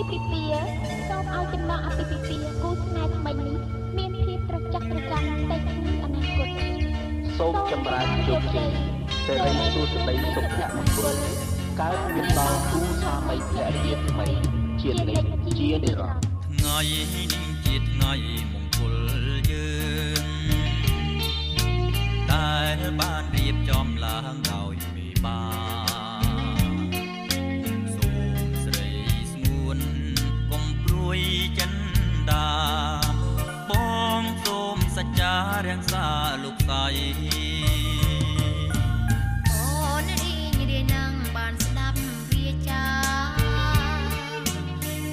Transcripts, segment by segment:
ពិពាសូមឲ្យចំណងអាពាហ៍ពិពាហ៍គូស្នេហ៍ថ្មីនេះមានភាពត្រចះត្រចង់ទៅក្នុងអនាគតសូមចម្រើនជោគជ័យសិរីសួស្តីសុភមង្គលកើតមានដល់គូស្វាមីភរិយាថ្មីជានិច្ចជានិរន្តរ៍ថ្ងៃនេះជាថ្ងៃមង្គលយើងដែលបានរៀបចំឡើងដោយមេបាសូមស្រីស្ងួនកុំព្រួយចិនដាបងសូមសច្ចារាំងសាលោកស្រីអូនរីងរាយនឹងបានស្ដាប់វាចា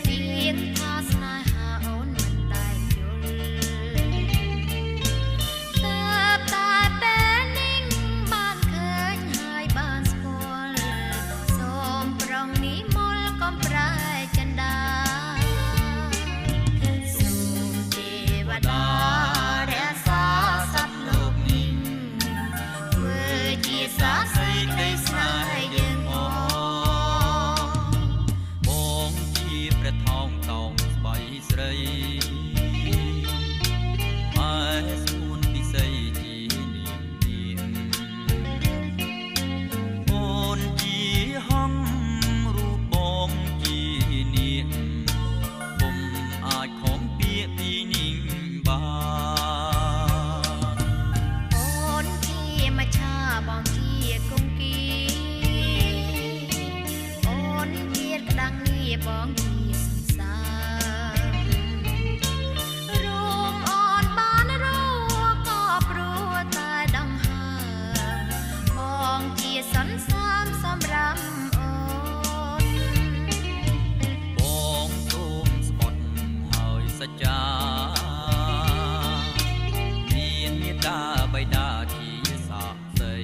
រៀងថាស្នេហាអូនមិនដែលយល់តើតែពេលនេះបានឃើញហើយបានស្គាល់សូមប្រងនិមលកុំប្រែចិនដាសូមទេវតារក្សាសត្វលោកនេះធ្វើជាសាស័យក្តីស្នេហ៍យើងបងជាព្រះថោងតោងស្បៃស្រីហើយស្ពួនពិសីជានាងនាងអូនជាហងរូបបងជានាងពុំអាចខំពាក្យពីនាងបានអូនជាមច្ឆាបងជាគង្គីអូនជាក្តាំងងារបងជាសង្សាររូបអូនបានរស់ក៏ព្រោះតែដង្ហើមបងជាសន្សានសម្រាប់អូនបងសូមស្បត់ហើយសច្ចាមានមេត្តាបិតាជាសាក្សី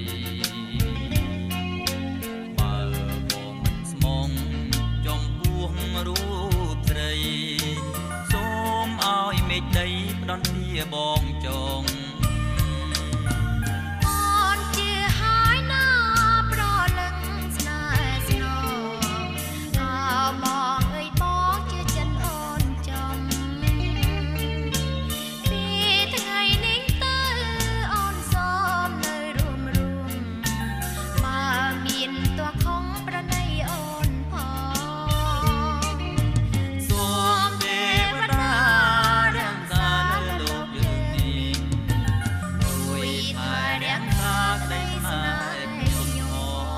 បើបងមិនស្មងចំពោះរូបស្រីសូមឲ្យមេឃដីផ្ដន់ទាបងចងអូនជាហើយណាប្រលឹងស្នេហ៍ស្នងអើបងអើយបងជាចិនអូនចំពីថ្ងៃនេះទៅអូនសូមនៅរួមបើមានតួខំប្រណីអូនផងសូមទេវតារាំងសាលើលោកយើងនេះជួយថែរាំងសាក្តីស្នេហ៍ខ្ញុំផង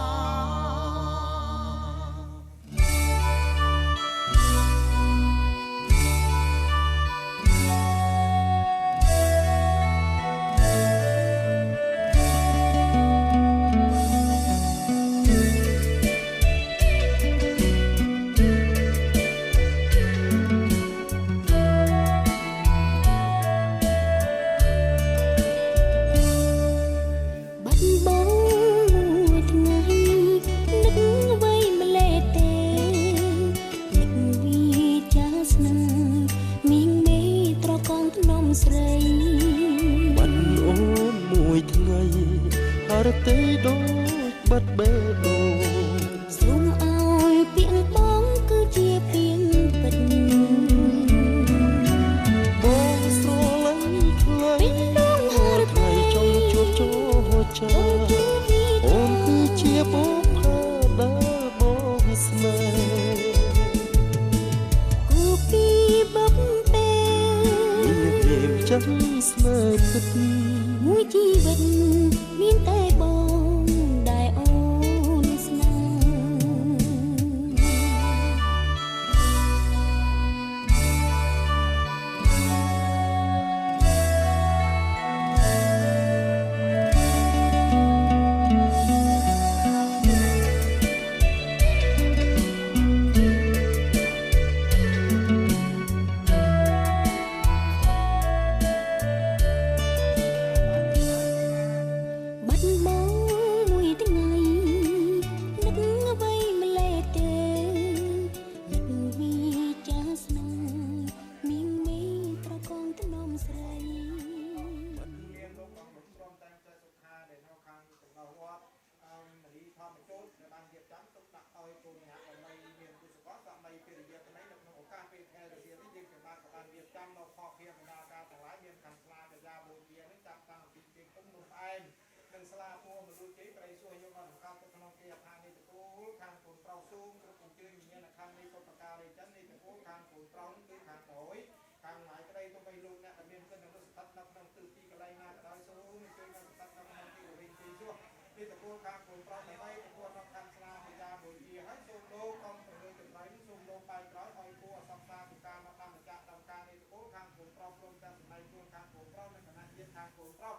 បាត់បង់មួយថ្ងៃនឹកអ្វីម្លេះទេនឹកវាចាស្នេហ៍មីងមេត្រកងធ្នមស្រីបាត់អូនមួយថ្ងៃហរទេដូចបាត់បេះដូងសូមឲ្យពាក្យបងគឺជាពាក្យពិតបងស្រឡាញ់ខ្លាំងពេញដងហរថ្ងៃទេចង់ជួបចូលចាអូនគឺជាបុព្វាដែលបងស្នេហ៍គូពីបបពេ មានព្រាមចាំស្នេហ៍ពិតមួយជីវិតមានតែបងដែលអូនស្នេហ៍បាត់បង់ គេអថានេះតកូលខាងកូនប្រុសស៊ូមគ្រប់អញ្ជើញមានខាងនេះក៏ប្រការលេចឹងនេះតកូលខាងកូនប្រុសគឺខាងក្រោយខាងម៉ាយក្តីទៅបីលោកអ្នកដែលមានកិននៅស្ថិតនៅក្នុងទិសទីកន្លែងណាក៏ដោយស៊ូមអញ្ជើញនៅស្ថិតនៅក្នុងទីវិញទីសួរនេះតកូលខាងកូនប្រុសដើម្បីតកូលនៅខាងស្លាពិចារមួយជាហើយសូមលោកអំទៅលើចម្លែកសូមលោកបាយក្រោយឲ្យគួរអសង្សារពីការមកតាមម្ចាស់តាមការនេះតកូលខាងកូនប្រុសព្រមទាំងសម្ដែងខ្លួនខាងកូនប្រុសនិងគណៈញាតិខាងកូនប្រុស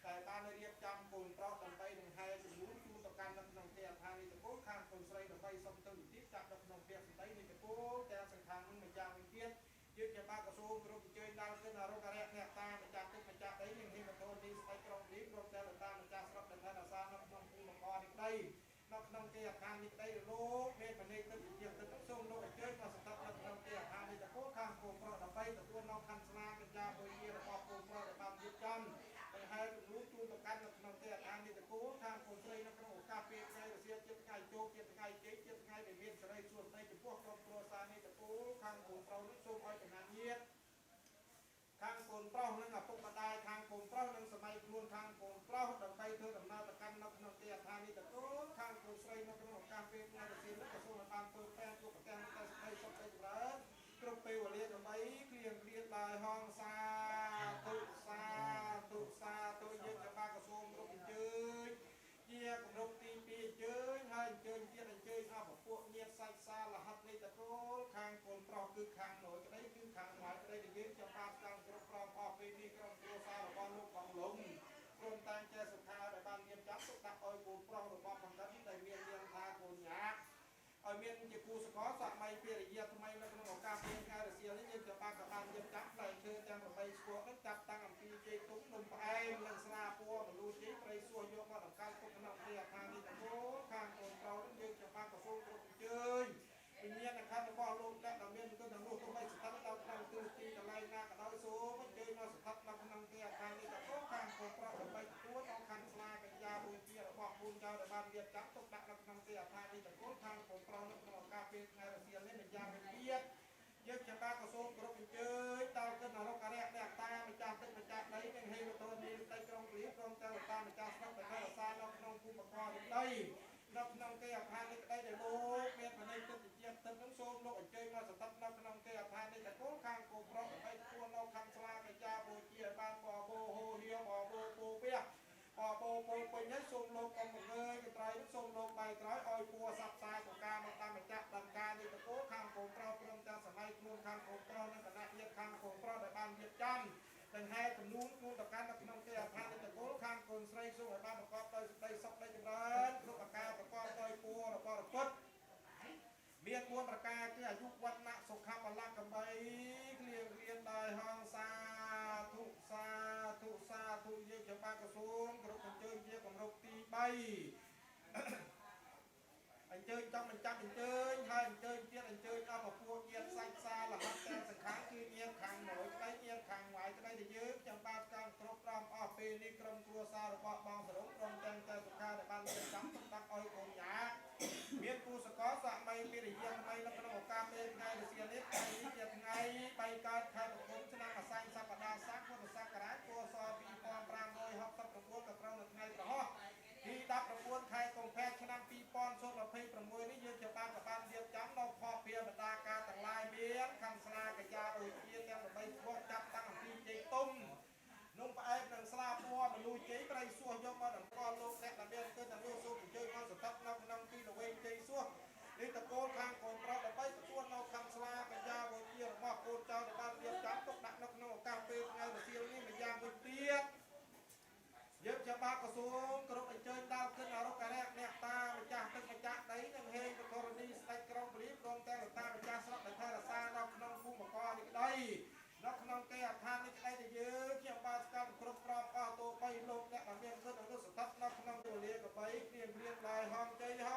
តែបានរៀបចំកូនប្រុសដើម្បីនឹងហែជំនួសជូនទៅកាន់នៅក្នុងទីអថានេះតកូលខាងកូនស្រីដើម្បីសុំទៅវិធីចាក់នៅក្នុងពាក្យសម្ដីនេះតកូលទាំងសង្ខាងនឹងម្ចាស់វិញទៀតយើងជាបាក្រសួងគ្រប់អញ្ជើញដល់គិនអរុការៈអ្នកតាម្ចាស់ទឹកម្ចាស់ដីនឹងហ៊ានបតូនទីស្ដីក្រុងនេះព្រមទាំងតាម្ចាស់ស្រុកដែលអាសានៅក្នុងភូមិអង្គនេះដីនៅក្នុងទីអាខាងនេះដីលោកមានបណិទឹកជាទឹកសូមលោកអញ្ជើញមកស្ថិតនៅក្នុងទីអាខាងនេះតកូលខាងកូនប្រុសដើម្បីទទួលនៅខណ្ឌស្លាកញ្ញាមួយជារបស់កូនប្រុសដែលបានរៀបចំហើយហើយជំនួសជូនទៅកាន់នៅក្នុងទីអាខាងនេះតកូលខាងកូនស្រីនៅក្នុងឱកាសពេលថ្ងៃរសៀលជាតិថ្ងៃជោគជាតិថ្ងៃជ័យជាតិថ្ងៃដែលមានសេរីសួស្ដីចំពោះក្រុមគ្រួសារនេះតកូលខាងកូនប្រុសនេះសូមឲ្យចំណានញាតិខាងកូនប្រុសនិងឪពុកម្ដាយខាងកូនប្រុសនិងសម័យខ្លួនខាងកូនប្រុសដើម្បីធ្វើដំណើរទៅកាន់នៅក្នុងទីអាខាងនេះតកូលខាងកូនស្រីនៅក្នុងឱកាសពេលថ្ងៃរសៀលនេះក៏សូមឲ្យបានធ្វើតែជួបប្រទាំងតែស្ដីសុខទៅចម្រើនគ្រប់ពេលវេលាដើម្បីគ្លៀងគ្លៀនដោយហងសាទុសាយើងจะបាក្រសួងគ្រប់អញ្ជើញជាគម្រប់ទី2អញ្ជើញហើយអញ្ជើញទៀតអញ្ជើញអបពួកញាតិសាច់សាលហិតនេះតកូលខាងកូនប្រុសគឺខាងnộiក្តីគឺខាងម៉ែក្តីដែលយើងចាំបាច់តាមគ្រប់ក្រុមអស់ពេលនេះក្រុមគ្រួសាររបស់លោកបងលំព្រមទាំងចេះសុខាដែលបានមានចាប់ទុកដាក់ឲ្យកូនប្រុសរបស់បណ្ឌិតដែលមាននាមថាកូនញ៉ាឲ្យមានជាគូសកលសម័យពេលរយៈថ្មីនៅក្នុងឱកាសពេលថ្ងៃរសៀលនេះយើងจะបានរៀបចំផ្លែឈើទាំង8ស្គរនេះចាប់តាំងអំពីជ័យទុំនំផ្អែមនិងស្លាពណ៌មលូជ័យព្រៃសួរយកមកតម្កល់ទុកក្នុងទីអាខាងនេះតកូលខាងកូនប្រុសនេះយើងจะបានក្រសួងគ្រប់អញ្ជើញវិញ្ញាណខណ្ឌរបស់លោកអ្នកដែលមានគុណទាំងនោះទៅបីស្ថិតនៅក្នុងទិសទីកន្លែងណាក៏ដោយសូមអញ្ជើញមកស្ថិតនៅក្នុងទីអាខាងនេះតកូលខាងកូនប្រុសដើម្បីទទួលដល់ខណ្ឌស្លាកញ្ញាមួយជារបស់ពូនចៅដែលបានរៀបចំទុកដាក់នៅក្នុងទីអាខាងនេះតកូលខាងកូនប្រុសនៅក្នុងឱកាសពេលថ្ងៃរសៀលនេះម្យ៉ាងវិជាយើងจะបានក្រសួងគ្រប់អញ្ជើញដល់គិនអរុការៈអ្នកតាម្ចាស់ទឹកម្ចាស់ដីនិងហេតុតននេះដីក្រុងគ្លីព្រមទាំងតាម្ចាស់ស្រុកដែលអាសានៅក្នុងភូមិអង្គនេះដីនៅក្នុងគេអាខាងនេះក្តីដែលលោកមានបណិទឹកជាទឹកនឹងសូមលោកអញ្ជើញមកស្ថិតនៅក្នុងគេអាខាងនេះតកូលខាងកូនប្រុសដើម្បីទទួលនៅខណ្ឌស្លាកញ្ញាមួយជាបានបបោហូហៀបបោពូវះបបោពូពេញនេះសូមលោកអំងើយកត្រៃសូមលោកបាយក្រោយឲ្យពួរសាប់សាយកការមកតាមម្ចាស់ដំការនេះតកូលខាងកូនប្រុសព្រមទាំងសម័យខ្លួនខាងកូនប្រុសនិងគណៈញាតិខាងកូនប្រុសដែលបានរៀបចំទាំងហេតុចំនួនគូតកាន់នៅក្នុងគេអាខាងនេះតកូលខាងកូនស្រីសូមឲ្យបានប្រកបដោយសេចក្តីសុខដីចម្រើនគ្រប់ប្រការប្រកបដោយពួររបស់ពុទ្ធមាន4ប្រការគឺអាយុវណ្ណៈសុខៈបលៈកំបីគ្លៀងគ្លៀនដោយហងសាធុយើងជាបាក្រសួងគ្រប់អញ្ជើញជាគម្រប់ទី3អញ្ជើញចំបញ្ចប់អញ្ជើញហើយអញ្ជើញទៀតអញ្ជើញអបពួកញាតិសាច់សាលហិតទាំងសង្ខារគឺញាតិខាងnộiក្តីញាតិខាងម៉ាយក្តីដែលយើងចាំបាច់ការគ្រប់ក្រុមអស់ពេលនេះក្រុមគ្រួសាររបស់បងសរុបព្រមទាំងតែសុខាដែលបានរៀបចំទុកដាក់ឲ្យកូនយ៉ាមានគូសកលសម័យពេលរយៈថ្មីនៅក្នុងឱកាសពេលថ្ងៃរសៀលនេះថ្ងៃនេះជាថ្ងៃ3កើតខែតុលាឆ្នាំអាសាញ់សប្តាហ៍សាពុទ្ធសករាជពស2569ក៏ត្រូវនៅថ្ងៃប្រហោះទី19ខែកុម្ភៈឆ្នាំ2026នេះយើងជាបានរៀបចំនៅខុសភាបណ្ដាការទាំងឡាយមានខណ្ឌស្លាកញ្ញាដូចជាទាំង8ស្គរចាប់តាំងអំពីជ័យទុំនំផ្អែមនិងស្លាពណ៌មលូជ័យព្រៃសួរយកមកតម្កល់លោកអ្នកដែលមានគឺទាំងនោះសូមអញ្ជើញមកស្ថិតនៅក្នុងទីល្វែងជ័យសួរនេះតកូលខាងកូនប្រុសដើម្បីទទួលនៅខណ្ឌស្លាកញ្ញាដូចជារបស់កូនចៅដែលបានរៀបចំទុកដាក់នៅក្នុងឱកាសពេលថ្ងៃរសៀលនេះម្យ៉ាងមួយទៀតយើងจะបាក្រសួងគ្រប់អញ្ជើញដល់គិនអរុការៈអ្នកតាម្ចាស់ទឹកម្ចាស់ដីនិងហេតុធរណីស្ដេចក្រុងពលីព្រមទាំងតាម្ចាស់ស្រុកដែលថែរក្សានៅក្នុងភូមិអង្គនេះក្តីនៅក្នុងគេអាខាងនេះក្តីដែលយើងជាបានស្គាល់គ្រប់ក្រុមអស់តូ3លោកអ្នកដែលមានសិទ្ធិअनुស្ថិតនៅក្នុងទូលាកបីគ្រៀងគ្រៀងដោយហងជ័យហ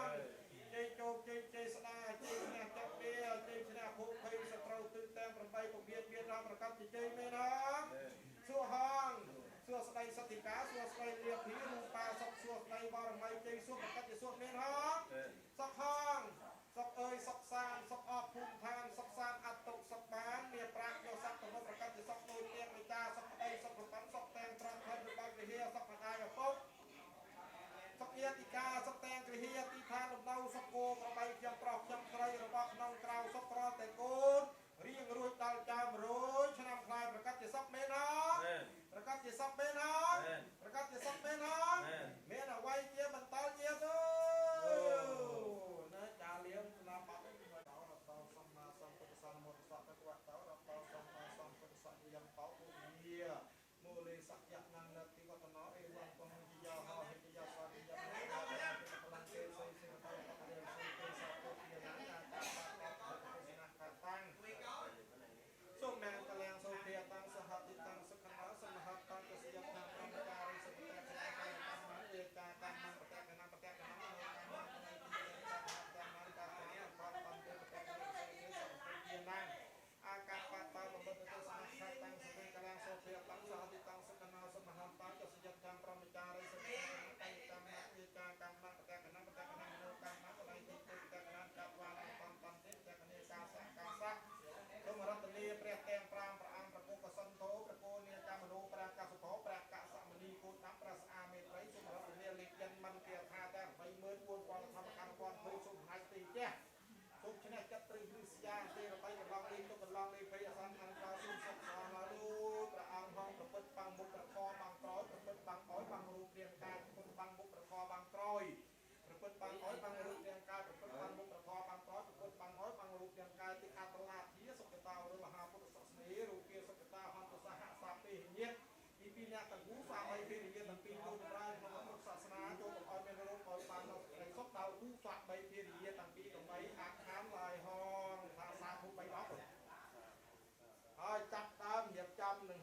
ងជ័យជោគជ័យជ័យស្ដាជ័យឈ្នះចាប់វាជ័យឈ្នះភូមិភ័យសត្រូវទិសទាំង8ពៀនមានដល់ប្រកាសជ័យមែនហងសួរហងសួរស្ដីសតិកាសួរស្ដីលៀបភី ចាទេរបីកន្លងនេះទុកកន្លងនេះភ័យអសន្នខាងក្រៅសុខសុខស្អាតមកលោកព្រះអង្គហងប្រពុតបាំងមុខប្រខបាំងក្រោយប្រពុតបាំងអោយបាំងរូបរាងកាយប្រពុតបាំងមុខប្រខបាំងក្រោយប្រពុតបាំងអោយបាំងរូបរាងកាយប្រពុតបាំងមុខប្រខបាំងក្រោយប្រពុតបាំងអោយបាំងរូបរាងកាយទីអត្តលាភាសុខតារមហាពុទ្ធសាសនារូបសុខតាហន្តសហសាពេញាតពីពីអ្នកទាំងគូសាមីភារយាទាំងពីរចូលតម្រើក្នុងពុទ្ធសាសនាចូលបង្អត់មានរោគឲ្យបាននៅសេចក្តីសុខដល់គូសាមីភារយាទាំងពីរកំបីអាខានឡាយហងថាសាធុ3ដងហើយចាប់ដើមរៀបចំនឹង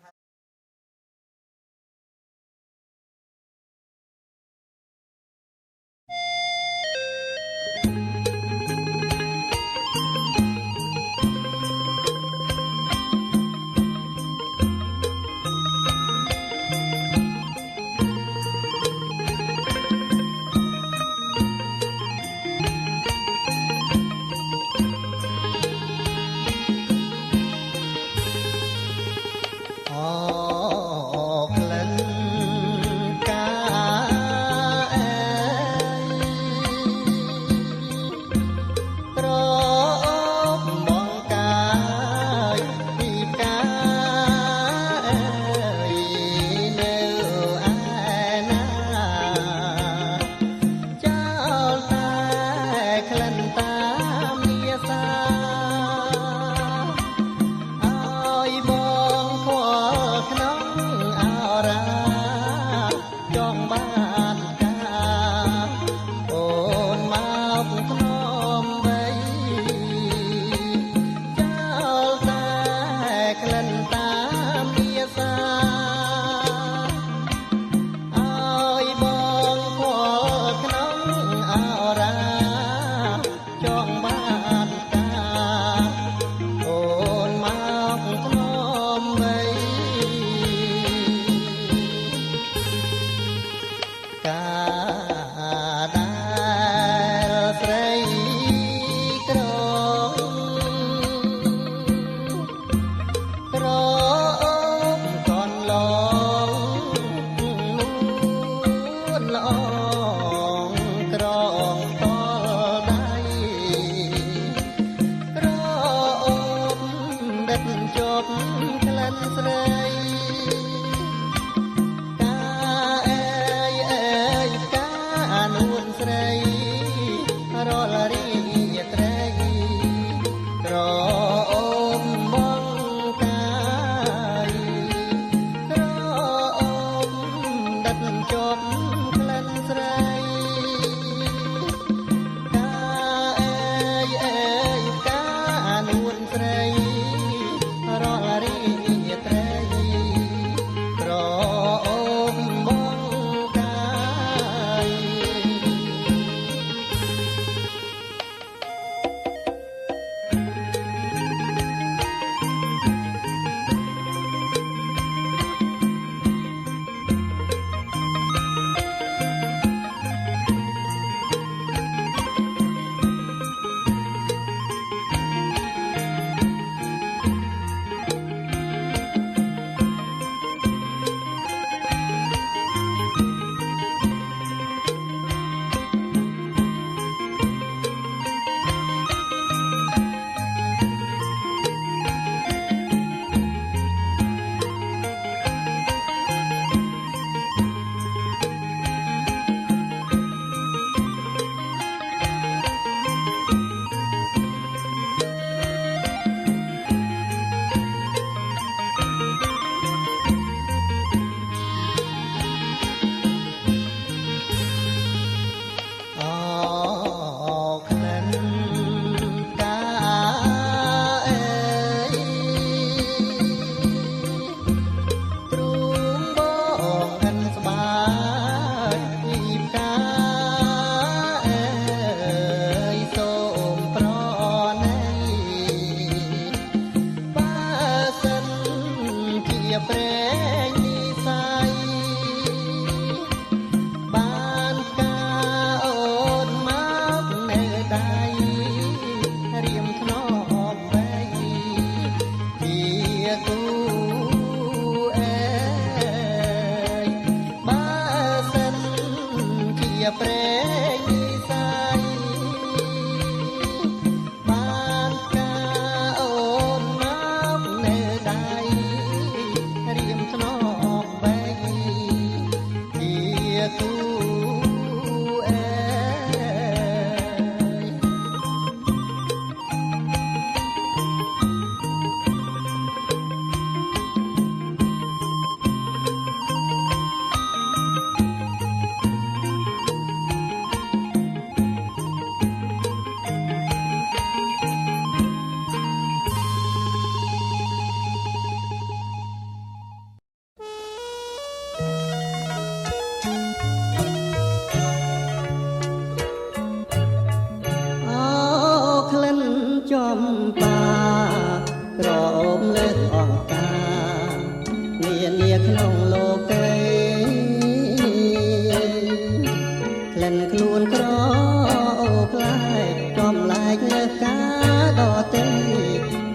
ចំលែកលើការដទៃ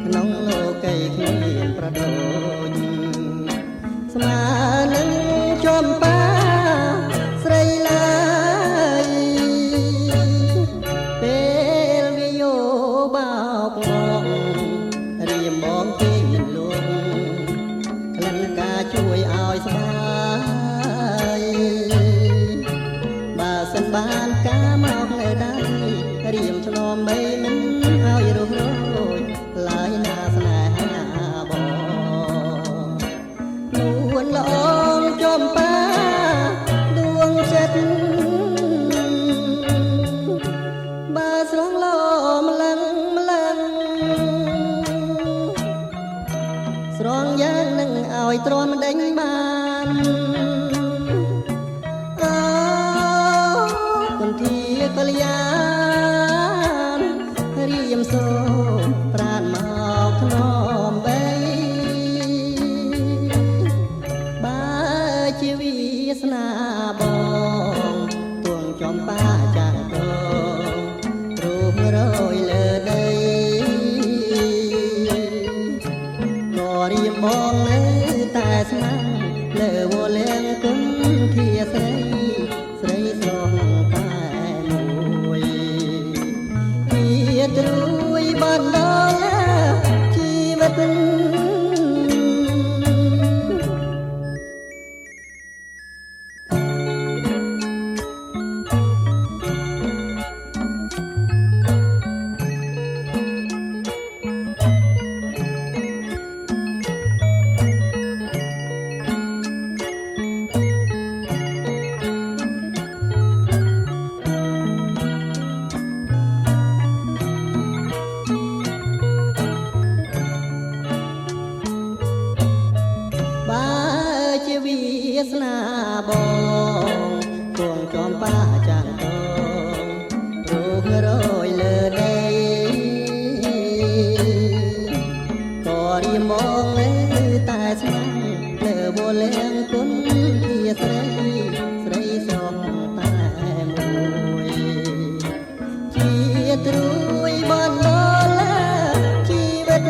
ក្នុងលោកីគ្មានប្រដូចស្មើនឹងចំបាស្រីឡើយពេលវាយោបោកមករៀមបងគេមិនលួងក្លិនការជួយឲ្យស្បាយបើសិនបានការមកនៅដៃរៀមឆ្លំបីមិនឲ្យរស់រយឡើយណាស្នេហាបងនួនល្អងចំបាដួងចិត្តបើស្រងឡម្លឹងស្រងយ៉ាងនឹងឲ្យទ្រាំដេញបានគុនធាកល្យានរៀមសូប្រានមកធ្នមបីបើជាវាសនាបងទួងចំបាចាក់តងរូបរយលើដីក៏រៀបបងនៅតែស្នាលើវលៀងគុណធាស្រីស្រីស្រស់តែមួយជាត្រួយបានដល់ជីវិតវាសនាបងទួងចំបាចាក់តងរូបរយលើដីក៏រៀមមកនៅតែស្មាំលើវលៀងគុណជាស្រីស្រីស្រស់តែមួយជាត្រួយបានដល់ជីវិត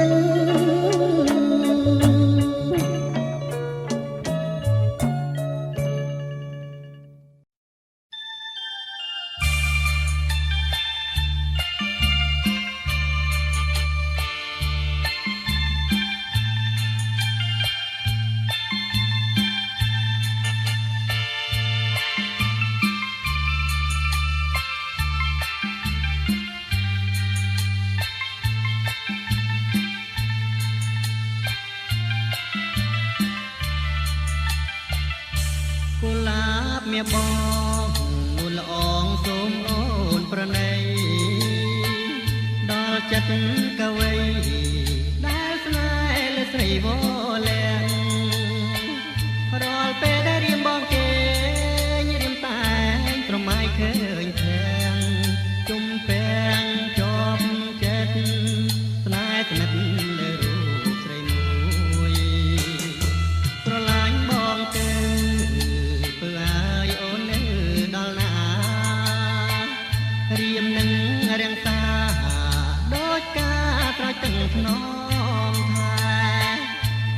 កុលាបមាបងនួនល្អងសូមអូនប្រណីដល់ចិត្តកវីដែលស្នេហ៍លើស្រីវលៀងរាល់ពេលដែលរៀមបងគេរៀមតែត្រមៃឃើញធាងជុំពេងជាប់ចិត្តស្នេហ៍ស្និទ្ធលើរូបស្រីមួយស្រឡាញ់បងទៅរៀមនឹងរាំងសាដូចការត្រចទឹកថ្នមថែ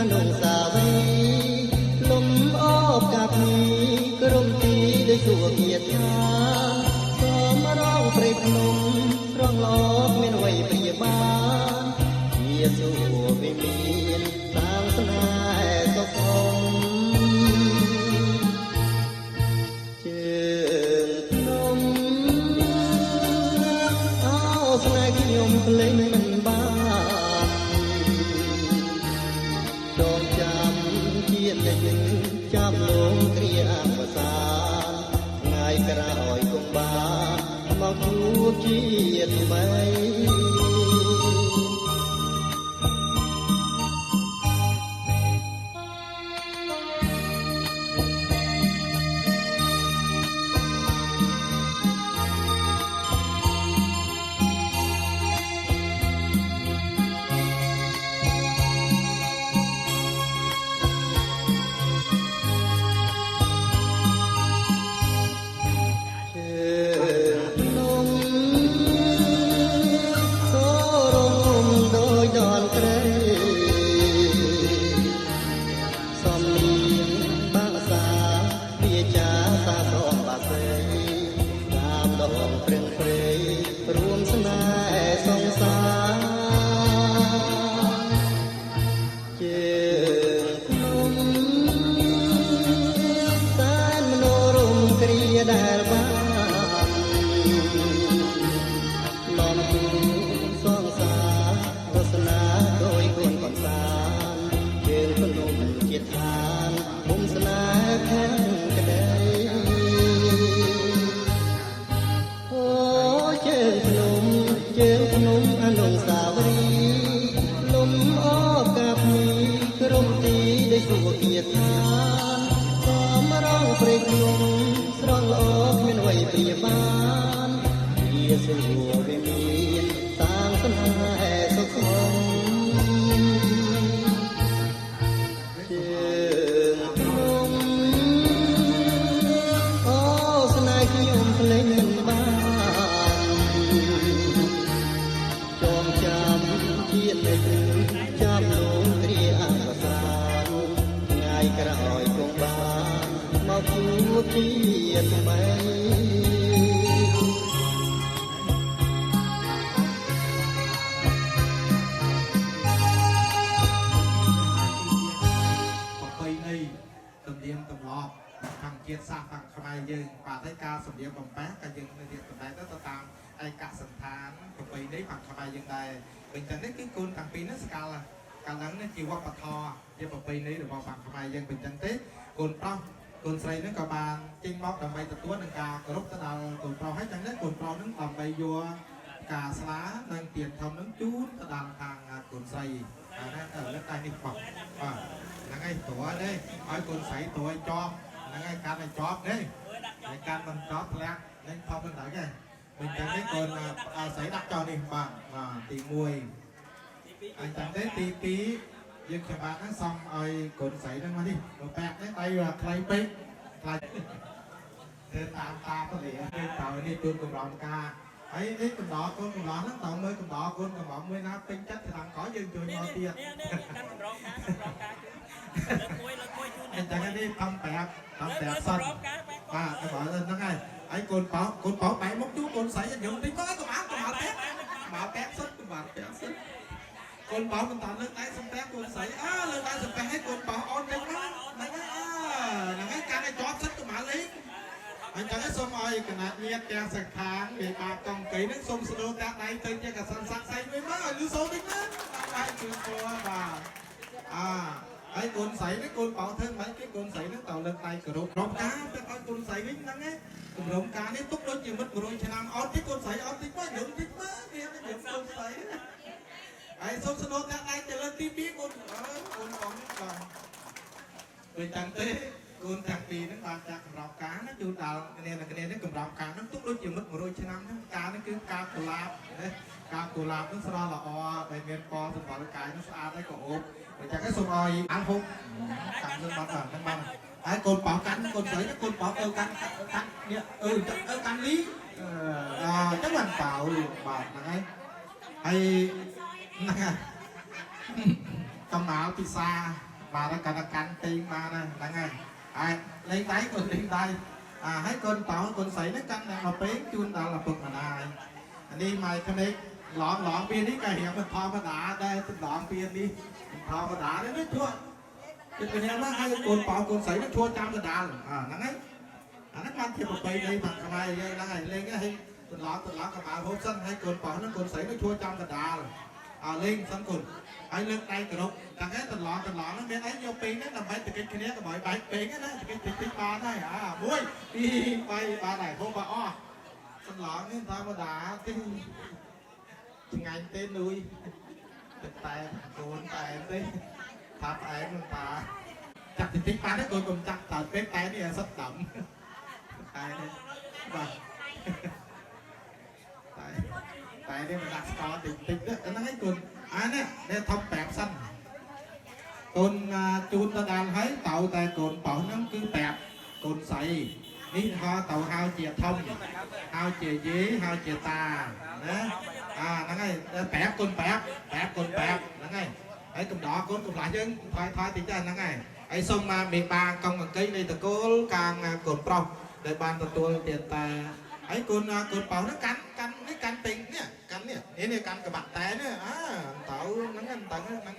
នុសាវរីយ៍លំអបកាប់នេះក្រុមទីដោយសុគាថាសូមរងព្រៃភ្នំរងឡោតមានអ្វីព្យាបាលជាសុវិមានតាំងស្នេហ៍សុខំជើងភ្នំអោស្នេហ៍ខ្ញុំភ្លេចមិនបានចងចាំជាតិលេងចាំលងគ្រាអវសានថ្ងៃក្រោយគង់បានមកជួបជាតិថ្មីកូនស្រីនឹងក៏បានចេញមកដើម្បីទទួលនឹងការគោរពទៅដល់កូនប្រុសហើយចឹងនេះកូនប្រុសនឹងដើម្បីយកការស្លានិងtiềnធំនឹងជូនទៅដល់ខាងកូនស្រីណាលើកដៃនេះបោះបាទហ្នឹងហើយតួនេះឲ្យកូនស្រីតួឲ្យជាប់ហ្នឹងហើយកាន់ឲ្យជាប់នេះហើយកាន់មិនជាប់ធ្លាក់នឹងធំមិនដល់ទេមិនចឹងនេះកូនស្រីដាក់ចោលនេះបាទទី1អញ្ចឹងទេទី2យើងខ្ញុំបានហ្នឹងសុំឲ្យកូនស្រីហ្នឹងមកនេះបើប៉ាក់នេះដៃខ្លីពេកខ្លាចទៅតាមទៅនេះតើនេះទូនកំរំការហើយនេះកំដរកូនកំឡោះហ្នឹងតើមើលកំដរកូនកំរំមួយណាពេញចិត្តឆ្នាំក្រោយយើងជួយមកទៀតកាន់កំរំការលើកមួយជួយអញ្ចឹងនេះតំប្រាប់សិនបាទទៅបើហ្នឹងហើយកូនបោបែកមុខជួកូនស្រីខ្ញុំតិចមកកុំអាមកប៉ាក់សិនកុំប៉ាក់សិនកូនបោមិនតាន់លើកដៃសំពះកូនស្រីលើកដៃសំពះឲ្យកូនបោអូនតិចមកហ្នឹងហើយកាន់ឲ្យជាប់សិនកុំអាលេងអញ្ចឹងសូមឲ្យគណៈញាតិទាំងសង្ខាងមេបាកង្កៃនឹងសូមស្នូលដាក់ដៃទៅជាកសិនសាក់សៃមួយមកឲ្យលឺសូរតិចណាបាទជឿពណ៌បាទហើយកូនស្រីនេះកូនបោធ្វើមិនគេកូនស្រីនឹងតើលើកដៃគោរពក្រុមការទៅឲ្យកូនស្រីវិញហ្នឹងឯងគម្រោងការនេះទុកដូចជាមិត្ត100ឆ្នាំអត់ទេកូនស្រីអត់តិចមកយើងតិចមកវាយើងកូនស្រីហើយសូមស្នូលដាក់ដៃទៅលើទី2កូនបងបាទពេលតាំងទេកូនទាំងពីរហ្នឹងបានចាក់កម្រោបការណាជួយដល់គ្នានេះកម្រោបការហ្នឹងទុកដូចជាមិត្ត100ឆ្នាំហ្នឹងការនេះគឺការកុលាបណាការកុលាបហ្នឹងស្រស់ល្អដែលមានពណ៌សម្បល់កាយហ្នឹងស្អាតហើយក៏អូបអញ្ចឹងសូមឲ្យអានហូបតាមលើបាត់ហ្នឹងបានហើយកូនបោកាន់កូនស្រីកូនបោទៅកាន់នេះកាន់លីចឹងបានបោបាទហ្នឹងហើយហ្នឹងហើយកំដៅពិសា mà nó cần tiền mà nè đang ngày lên đáy còn lên đáy hãy con tao con sấy nó căn này mà bén chun đã là bực mà này đi mày cái này lọn bia đi cái hiện mình thò mà đá đây lọn bia đi thò mà đá đấy nó chua cái này nó hay con tao con sấy nó chua trăm cái đá nó ngay nó ăn thì một bầy đây mà cái này lên cái hay lọn cái bà hốt sân hay con tao nó con sấy nó chua trăm cái đá lên sân cồn ai lên đây từ đâu thằng ấy từ lọn nó biết ấy nhau pin đấy làm mấy từ cái này cái mọi bài pin á cái tích ba này muối đi bay ba này không bà o từ lọn nên tao mà đá cái ngày tên nuôi tài cồn tài tên tháp ấy mình ta chặt thì tích ba đấy tôi cùng chặt tạt bếp tay này sắp đậm tài này và tại đây mình đặt có tích đó nó ấy cồn nè đây thông bẹp xanh cồn chun ta đang thấy tàu tại cồn bỏ nó cứ bẹp cồn sậy ní ho tàu hao chè thông hao chè dế hao chè tà đó nó ngay bẹp cồn nó ngay ấy cồn đỏ cồn lại chứ thôi thì cho nó ngay ấy xong mà miền ba công bằng cây này từ cố càng cồn pro để ban từ tôi tiền ta ấy cồn bảo nó cắn tình nè cắn nè này cắn cái mặt té nữa tạo nó ngăn tận nó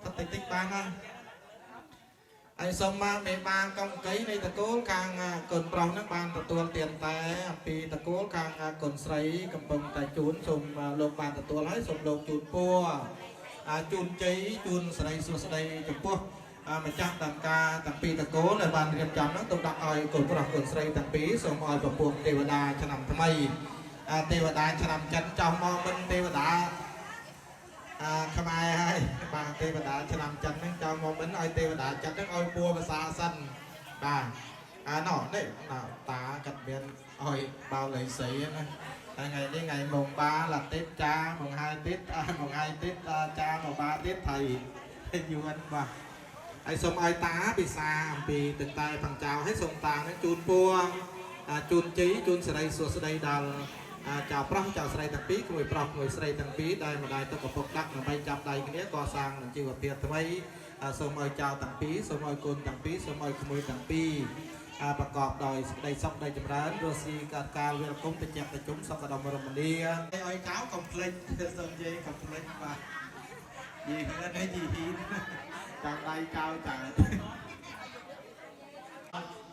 thật tích ban ha ai xong mà mẹ ba công cây này ta cố càng cồn prong nó ban từ tôi tiền té vì ta cố càng cồn sấy cầm bông tại chuốn xong lột ban từ tôi lấy xong lột chuốn pua chuốn cháy chuốn sấy chụp pua mà chắc tầm ca tầm pi ta cố là ban riêng chấm nó tôi đặt oi cồn prong cồn sấy tầm pí xong oi vào buộc tê đà cho nằm tham mây tê đà cho nằm chân trong mong bên tê đà không ai hay bà tê đà cho nằm chân nó cho mong bên oi tê đà chân nó oi pua và xa xanh bà nọ đấy nào ta cật biên oi bao lấy sấy ngày đi ngày mùng 3 là tết cha mùng 2 tết cha mùng 3 tết thầy yêu anh bà ai xong ai tá bị xa bị từng tay thằng chào hết xong tàng nó chun pua chun chí chun sợi sợi đào chào prong chào sợi tầng pí người prong người sợi tầng pí đây mà đây tôi có phục đắc là bay chạm đây cái này co sang là chưa gặp việc thôi mấy xong ai chào tầng pí xong ai côn tầng pí xong ai khơi tầng píประกอบโดยได้ซอกได้จำร้านโรซีการเวลคุ้มตะเจ็บตะจุ้มซอกกระดมรมเดียไอ้เก้าคอมเพล็กซ์ส่วนใหญ่คอมเพล็กซ์มายี่เงินให้ยี่หินจากใดเก้าจาก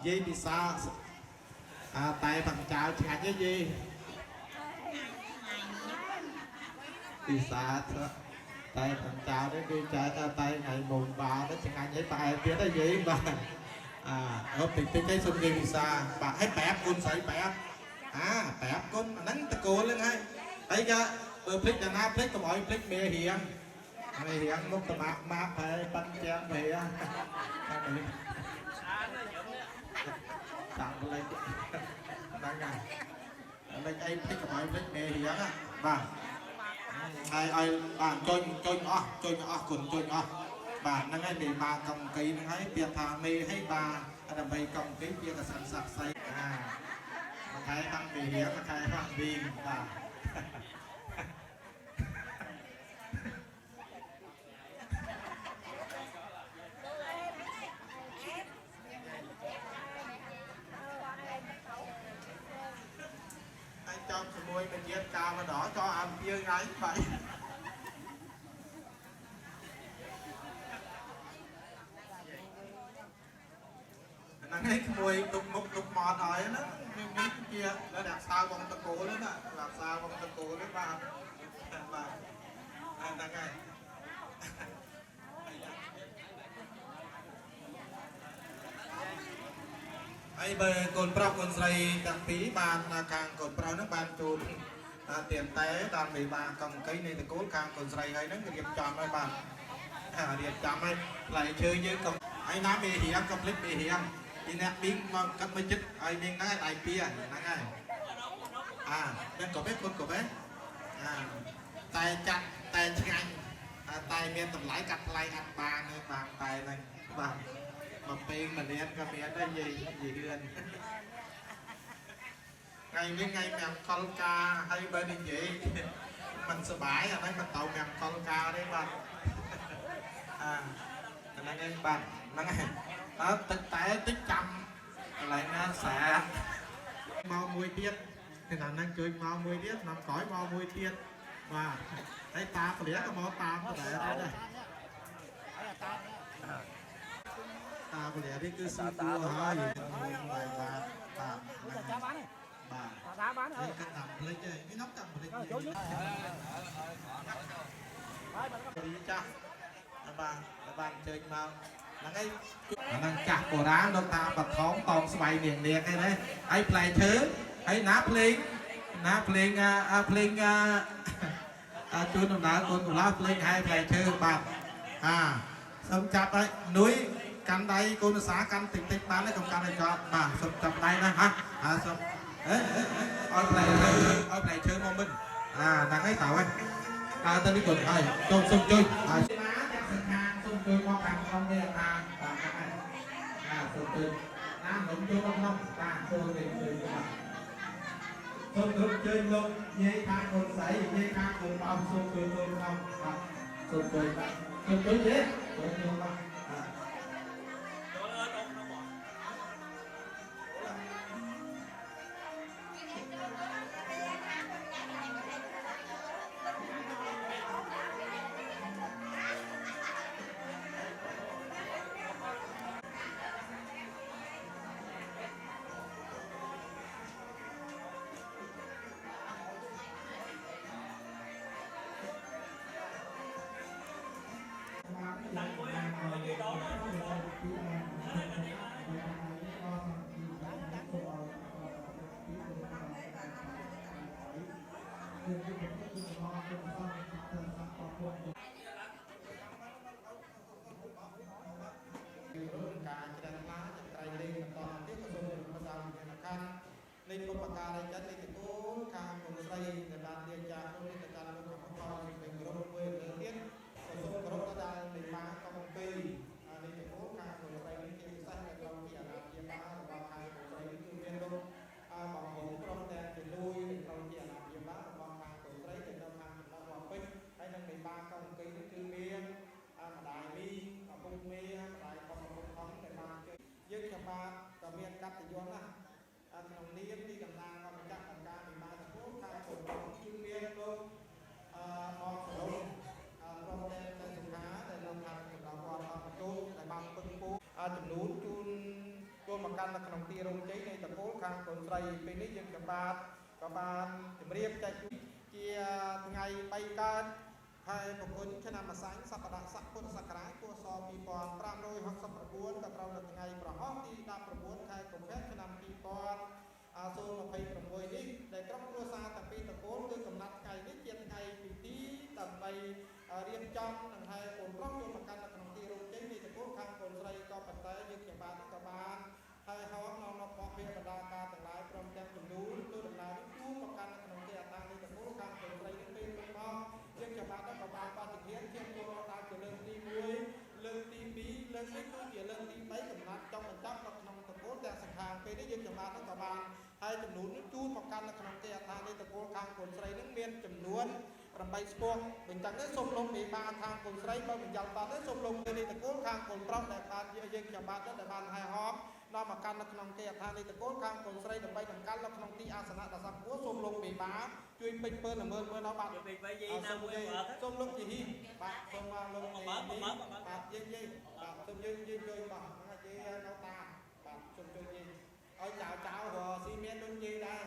ยี่พิซซ่าไต่ผังเจ้าฉายยี่พิซซ่าไต่ผังเจ้าได้คือใจไต่ngày mùng 3 đó chẳng hạn như tại phía đó gì mà ở cái sân game visa bà hãy bẹp con sấy bẹp bẹp con nắng ta cô lên hay thấy chưa bờ click là na click có mọi click mẹ hiền lúc tầm map phải bắn chen về tặng lên đang ngày lên đây click có mọi click mẹ hiền á bà ai bạn trôi nhỏ cùng trôi nhỏ bà năng ấy bị bà cầm cây năng ấy biệt thà mê hay bà làm bay cầm cây kia là sẵn sạc xây mà thấy tăng bị hiếm mà thấy tăng viên bà anh trong sự môi mình giết cao mà đỏ cho ăn kia ngay vậy ngay mùi đục mọt rồi nó miếng kia nó đặt sao con tơ cổ đấy nè đặt sao con tơ cổ đấy bà đang ngay ai bề cồn pro cồn dày tặng phí bàn càng cồn pro nước bàn chùn tiền té đàn bị bà cầm cây này thì cố càng cồn dày hay nó nghiệp chọn ai bàn điệp chọn ai lại chơi với cầm ai nói bị hiểm cầm clip bị hiểm thì nè biến mà cắt mấy chích ai biến nói đại pia nói ngay bên cổ bếp con cổ bếp tay chặt tay nhanh tay miền tầm lái cắt lái ăn bàn hay bàn tay này bàn mà pin mình đi ăn cà phê đây gì hơn ngày với ngày mèo con ca hay bên đi vậy mình sợ bãi ở đây mình tàu mèo con ca đấy bạn ហ្នឹងឯងបាទហ្នឹងឯងទឹកតែតិចចាំកន្លែងណាសាមកមួយទៀតថ្ងៃហ្នឹងជួយមកមួយទៀតឆ្នាំក្រោយមកមួយទៀតបាទហើយតាពលិក៏មកតាមដែរដែរតាពលិនេះគឺស៊ីគួរហើយបាទបាទចាំបានទេបាទតាបានហើយកាត់តាមភ្លេចទេខ្ញុំតាមភ្លេចចូលយកហើយចាស់បាទអញ្ជើញមកហ្នឹងហើយហ្នឹងចាស់បុរាណលោកតាបឋមតោងស្បៃនាងនាងឯណាហើយផ្លែឈើហើយណាភ្លេងជួនដំណើរកូនកន្លះភ្លេងហើយផ្លែឈើបាទសូមចាប់ហើយនុយកាន់ដៃកូនភាសាកាន់តិចបានទេកុំកាន់ឲ្យចោតបាទសូមចាប់ដៃណាសូមឲ្យផ្លែឈើមកមិនហ្នឹងហើយតើហើយទៅនេះកូនហើយសូមជួយហើយសូមជួយមកខាងក្នុងនេះបាទសូមជួយណានំជួយក្នុងបាទចូលនេះជួយបាទសូមជួយលោកយាយខាងកូនស្រីយាយខាងកូនបងសូមជួយក្នុងបាទសូមជួយបាទសូមជួយទេជួយខ្ញុំបាទលេខឧបការៈចិត្តលេខតូនខាងកូនស្រីដែលបានរៀបការក្នុងនេះទៅកាន់លោកកំពុងវិញក្រុមមួយលើទៀតសូមគោរពដល់លេខម៉ាកំពីលេខតូនខាងកូនស្រីនេះជាពិសេសនៅក្នុងទីអាណាព្យាបាលរបស់ខាងកូនស្រីនេះគឺមានលោកបងប្អូនក្រុមទាំងជាលួយក្នុងទីអាណាព្យាបាលរបស់ខាងកូនស្រីដែលនៅខាងចំណាក់របស់ពេជ្រហើយនឹងលេខម៉ាកំពីនេះគឺមានម្ដាយមីឪពុកមេម្ដាយបងប្អូនផងដែលបានយើងខ្ញុំបាទក៏មានកាត់យន្តណាក្នុងនាមទីតំណាងរបស់ម្ចាស់អង្គការពិបាលទទួលខាងពលរដ្ឋគឺមានលោកបងសរុបព្រមទាំងទៅសុខាដែលនៅខាងចំណោមរដ្ឋអន្តរដែលបានពឹងពោចំនួនជូនចូលមកកាន់នៅក្នុងទីរោងជ័យនៃតកូលខាងកូនស្រីពេលនេះយើងខ្ញុំបាទក៏បានជម្រាបចែកជាថ្ងៃ3កើតហើយប្រគុណឆ្នាំម្សាញ់សក្តាស័កពុទ្ធសករាជពស2569ក៏ត្រូវនៅថ្ងៃប្រហោះទី19ខែកុម្ភៈឆ្នាំ2026នេះដែលក្រុមគ្រួសារតាពីតកូលគឺកំណត់ថ្ងៃនេះជាថ្ងៃទី2ដើម្បីរៀបចំនិងហើយកូនប្រុសចូលមកកាន់នៅក្នុងទីរោងជ័យនៃតកូលខាងកូនស្រីក៏ប៉ុន្តែយើងខ្ញុំបាទក៏បានហើយហោនាំមកបោះវាបណ្ដាការទាំងឡាយព្រមទាំងចំនួនទូដំណើរជួមកកាន់នៅក្នុងទីអាតាំងនៃតកូលខាងកូនស្រីនេះពេលមកយើងខ្ញុំបាទក៏បានបដិធានជាចូលដល់ជាលើកទី1លើកទី2លើកនេះគឺជាលើកទី3កំណត់ចុងបញ្ចប់នៅក្នុងតកូលទាំងសង្ខាងពេលនេះយើងខ្ញុំបាទក៏បានហើយចំនួននេះជួមកកាន់នៅក្នុងទីអាតាំងនៃតកូលខាងកូនស្រីនេះមានចំនួន8ស្ពងបញ្ចឹងនេះសូមលោកមេបាខាងកូនស្រីបើបញ្ញត្តិតទៅសូមលោកនៃតកូលខាងកូនប្រុសដែលបានយើងខ្ញុំបាទដែលបានហែហោមនាំមកកាន់នៅក្នុងទីអាតាំងនៃតកូលខាងកូនស្រីដើម្បីតម្កល់នៅក្នុងទីអាសនៈដ៏សំខាន់សូមលោកមេបាជួយពេញពើល្មើលមើលដល់បាទសូមលោកជីហ៊ីបាទសូមមកលោកបាទយើងបាទសូមយើងជួយបាទហ្នឹងហើយនៅតាបាទសូមជួយយើងឲ្យចៅរស៊ីមានដូចយើងដែរ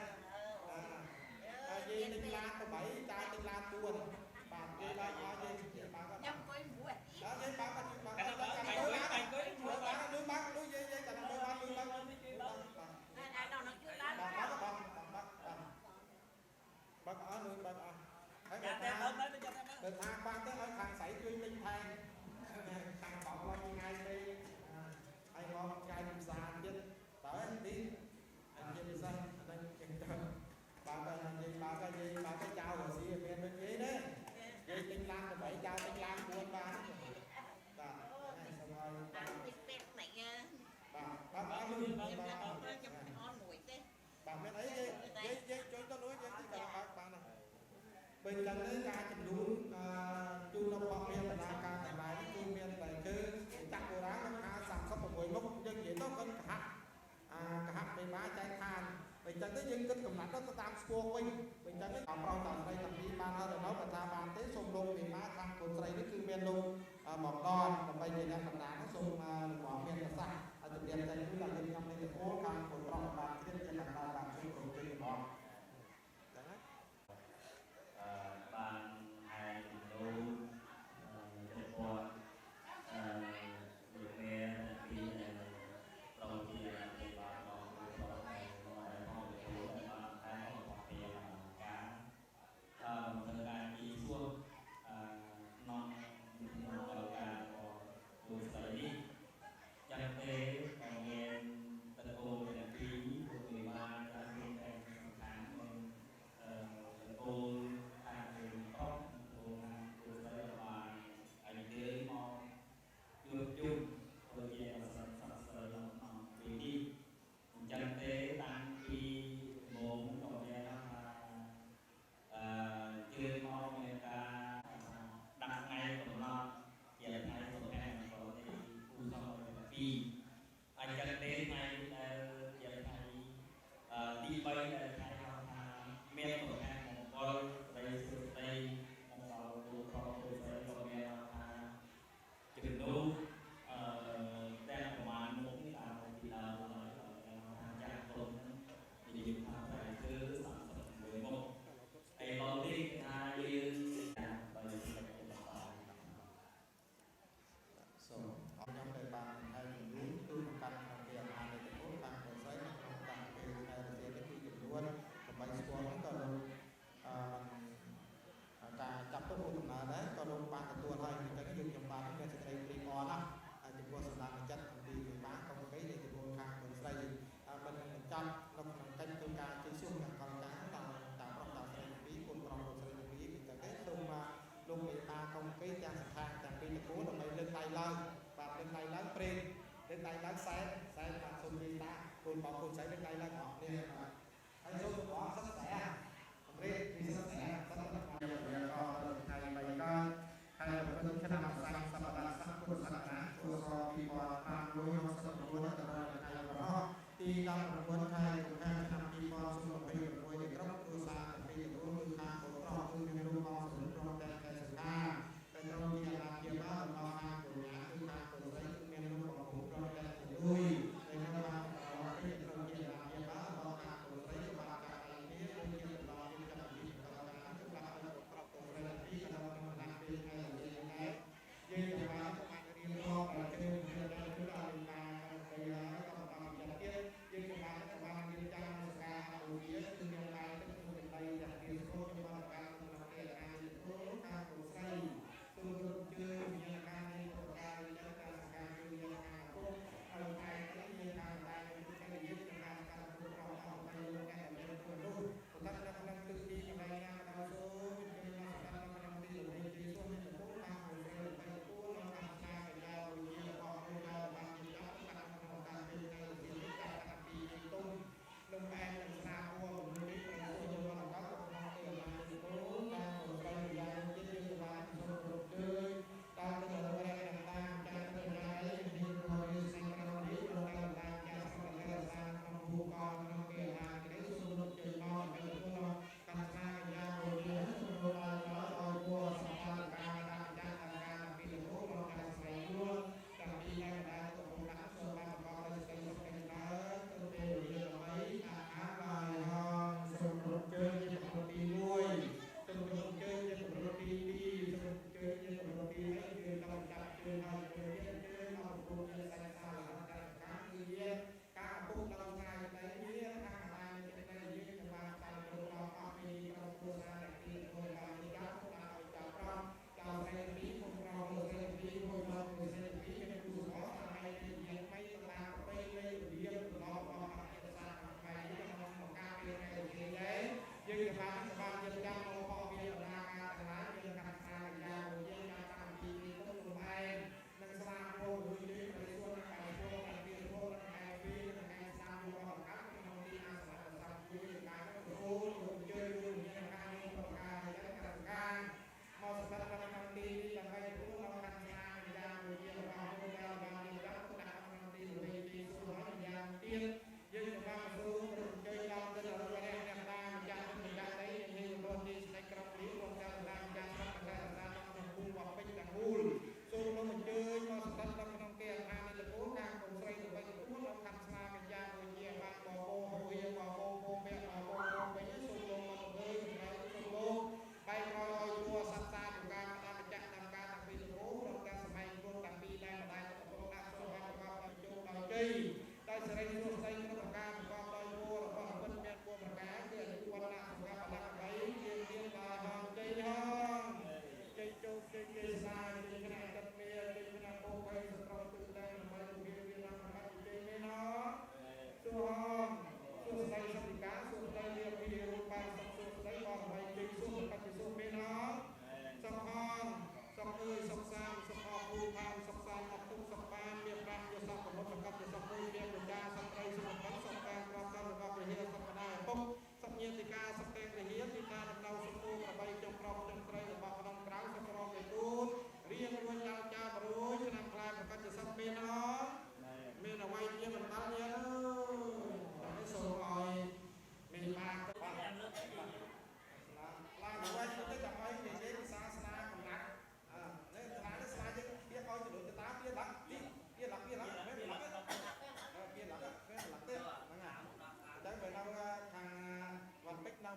ហើយយើងទិញឡាន8ចៅទិញឡាន4បាទយើងឡើងឲ្យយើងបាទខ្ញុំអង្គុយមួយដល់យើងបាទយើងបាទកាន់ទៅកាន់ទៅបាទអង្គុយមួយបាទលុយបាទលុយយើងកាន់ទៅបាទលុយបាទអាចដល់នឹងជួយឡានបាទអស់លុយបាទអស់ហើយតែទៅថាបាទទៅឲ្យខាងស្រីជួយទិញថែមខាងបងឡងថ្ងៃនេះហើយមកថ្ងៃពិសាទៀតតើនេះអញ្ចឹងពិសាហ្នឹងចឹងទៅបាទនិយាយបាទចៅរស៊ីមានដូចនិយាយទេ ស្គាល់វិញអញ្ចឹងតាមប្រងតាមស្រីតាំងពីបានហើយទៅបើថាបានទេសូមលោកមេម៉ាខាងកូនស្រីនេះគឺមានលោកមកដនដើម្បីជាអ្នកតំណាងសូមលោកមានប្រសាសន៍ឲ្យជំរាបតែគឺដល់ខ្ញុំនេះទៅអូខាងកូនប្រុសបានទៀតជាខាងដើមបានជួយប្រជែងរបស់ចឹងណា បានហើយលោកចំពោះលោកមេពីប្រងជាទីបានមកប្រងហើយមកចូលបានតែមកពីការធ្វើការទីសួរនាំដល់ការគូស្រីនេះចាំទេមានតកូលទាំងពីរពួកគេបានតាមមានតែខាងតកូលខាងប្រុសគូស្រីបានឲ្យគេមកជួបជុំធ្វើជាអសរសាស្ត្រក្នុងពីនេះអញ្ចឹងទេតាំងពីមុំក៏មានថាជឿមកមានការដាក់ថ្ងៃកំណត់ជាថ្ងៃសំខាន់ប្រទេសគូសំពីអញ្ចឹងទេថ្ងៃដែលជាថ្ងៃទី3ដែលថ្ងៃហៅថាមានសំខាន់មង្គលស្រីសុទ្ធដីមកដល់គូខោគូស្រីក៏មានថាជំនួសតែប្រមាណមុខនេះតាមពីដើមហើយថាចាក់ទុំនិយាយថាតែគឺ31មុខឯឡូវនេះថាយើងបើសិនជាសូមខ្ញុំដែលបានឲ្យជំនួយគឺក្នុងកម្មវិធីអាហារនៃតកូលខាងកូនស្រីក្នុងកម្មវិធីថ្ងៃរសៀលនេះគឺចំនួន8ស្គាល់ហ្នឹងក៏លោកការចាប់ទុកដំណើរដែរក៏លោកបានទទួលហើយអញ្ចឹងយើងខ្ញុំបានមានសេចក្តីព្រីអរណាស់ចំពោះសម្ដាប់ចិត្តអំពីវិបាកកុំកៃនៃចំពោះខាងកូនស្រីមិនបញ្ចប់នៅក្នុងកិច្ចធ្វើការជិះសួរខាងកលការតាមប្រុសតាមស្រីពីកូនប្រុសកូនស្រីពីអញ្ចឹងទេសូមលោកមេបាកុំកៃទាំងសង្ខារទាំងពីតកូលដើម្បីលើកដៃឡើងបាទលើកដៃឡើងព្រេងលើកដៃឡើងសែនបាទសូមនិយាយតាកូនបងកូនស្រីលើកដៃឡើងអស់គ្នាបាទហើយសូមបងសិក្សាសម្រាប់ពីសិក្សាសិក្សារបស់យើងក៏ថ្ងៃ3ក៏ហើយប្រពន្ធឆ្នាំសាស្ត្រសម្បត្តិសាស្ត្រពុទ្ធសាសនាគួរស2569ដល់ថ្ងៃរហទី19ខែកុម្ភៈឆ្នាំ2026នៃក្រុមគ្រួសារពីទទួលគឺខាងកូនប្រុសគឺមានរូបមកសម្រាប់តែកែសង្ខារតែត្រូវជាអាជាបាលរបស់ខាងកូនញាគឺខាងកូនស្រីគឺមានរូបរបស់កូនប្រុសតែមួយដែលនៅបានរបស់ទីត្រូវជាអាជាបាលរបស់ខាងកូនស្រីបានការឯនេះដូចជាបន្តពីកម្មវិធីបន្តការគឺបានកូនប្រុសកូនស្រីទីក្នុងដំណាក់ពេលថ្ងៃយើងបានរៀបរាប់ប្រទេសជាដែលគឺដល់ការទៅហើយក៏បានចាត់ទៀតយើងបាន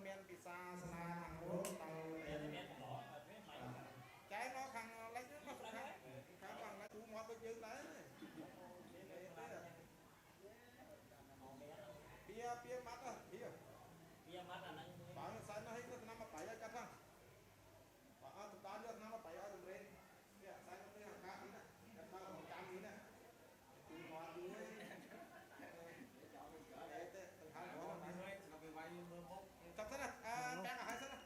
មានពិសាសនាខាងរត់តើចែnóខាងលិចមកខាងខាងលិចទូមកដូចយើងដែរពីម៉ាត់ពីម៉ាត់អាហ្នឹងបើសែននោះឲ្យឆ្នាំមកបាយឲ្យកាត់ហ្នឹងបើអត់ដល់យកឆ្នាំមកបាយឲ្យរំរែងនេះសែននោះនេះខាងនេះណាកាត់មកចាំនេះណាទូមកយូរទេទៅហើយមកទៅវាយមើលមុខកាត់ទៅណាតាំងឲ្យសិនណា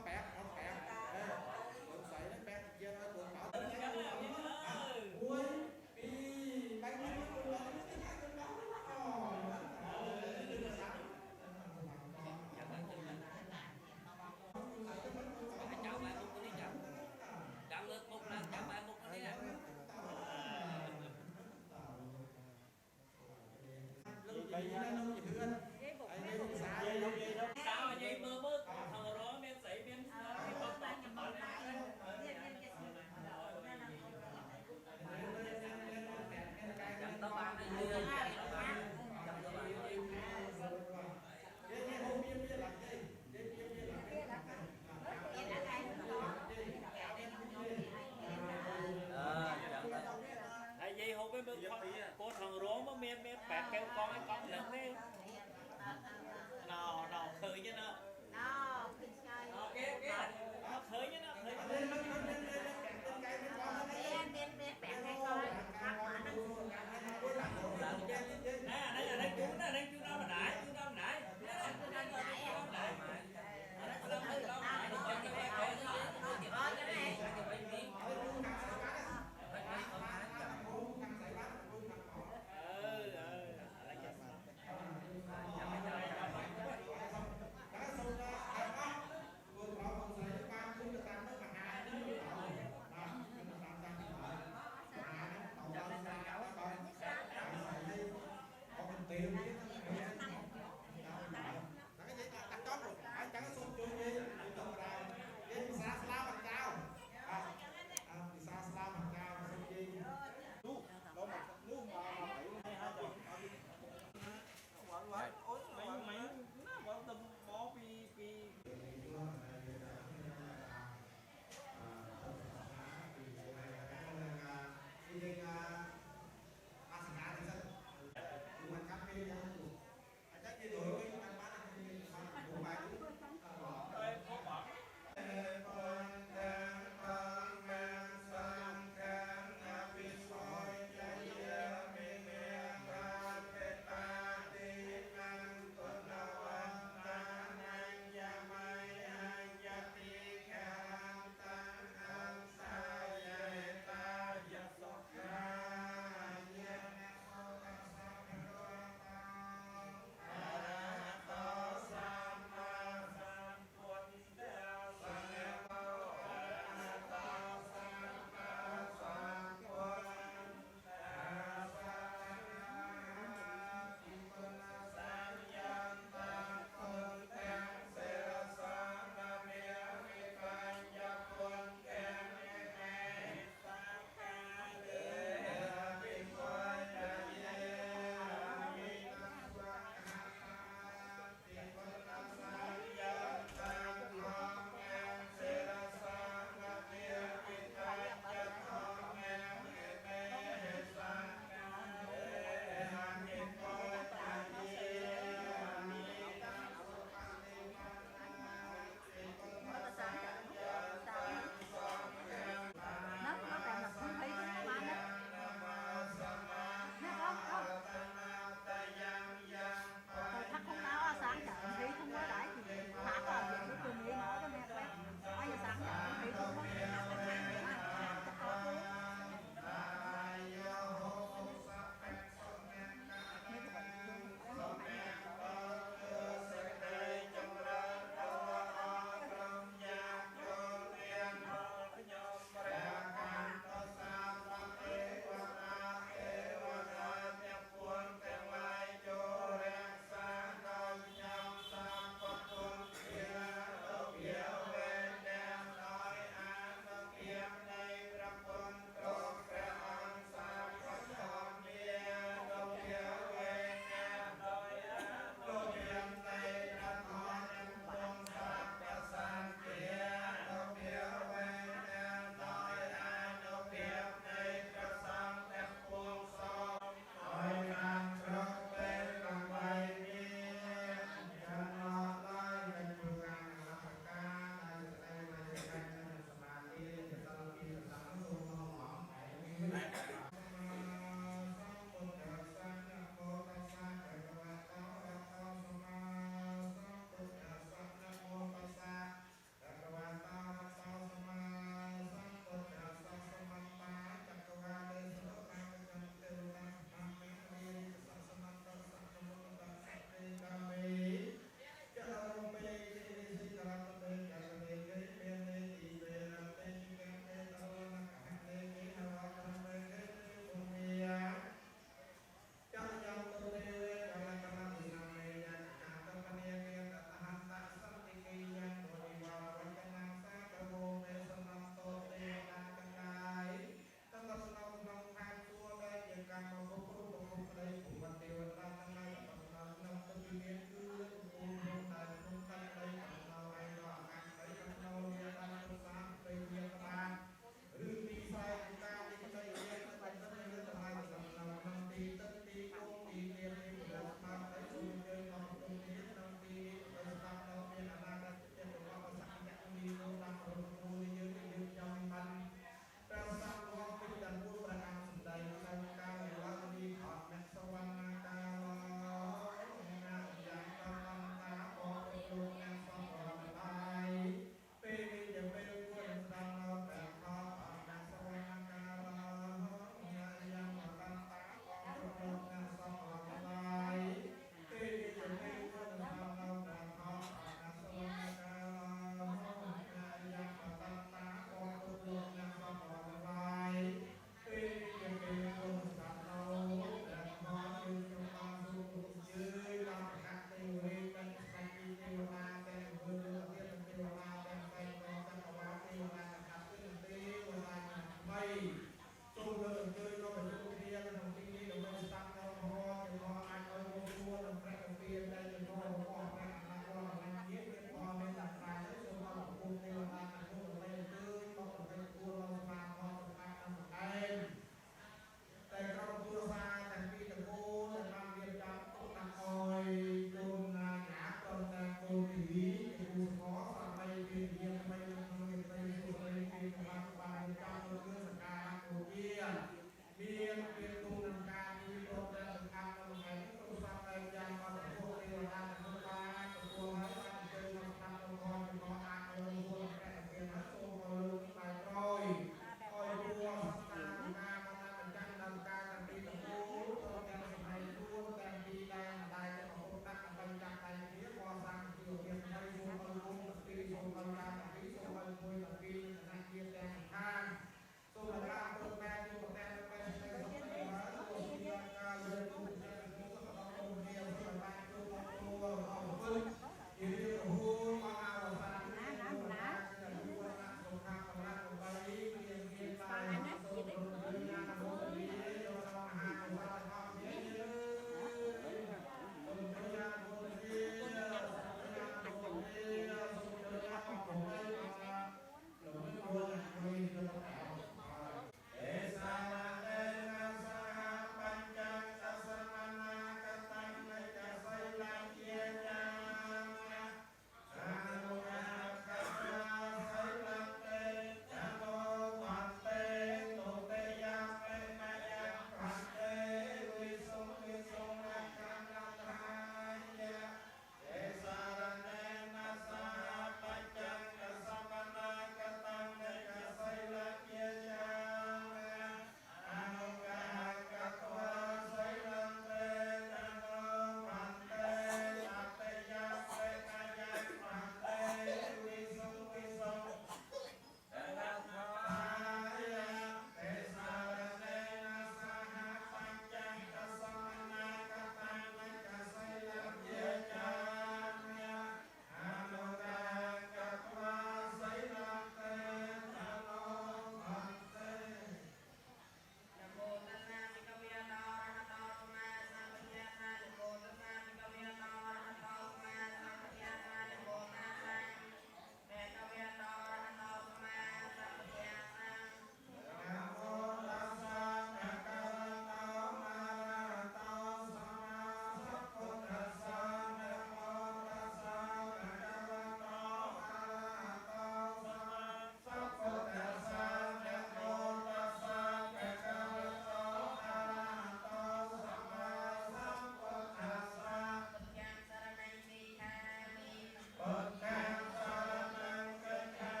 Hãy subscribe cho kênh Ghiền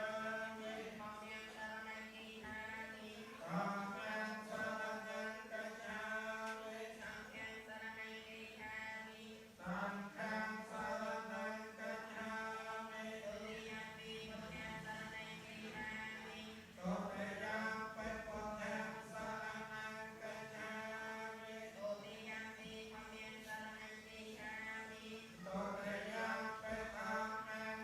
Mì Gõ để không bỏ lỡ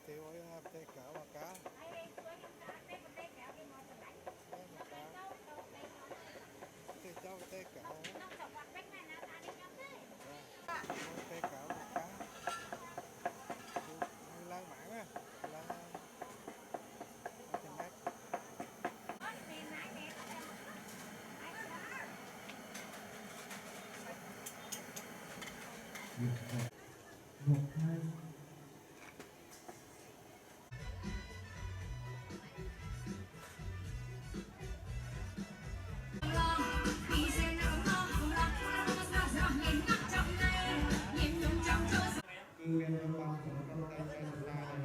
tiêu ấy tê cảo và cá tê cháu tê cảo tê cảo và cá lan mãn á lan trên mét cứ em con của nó tay tay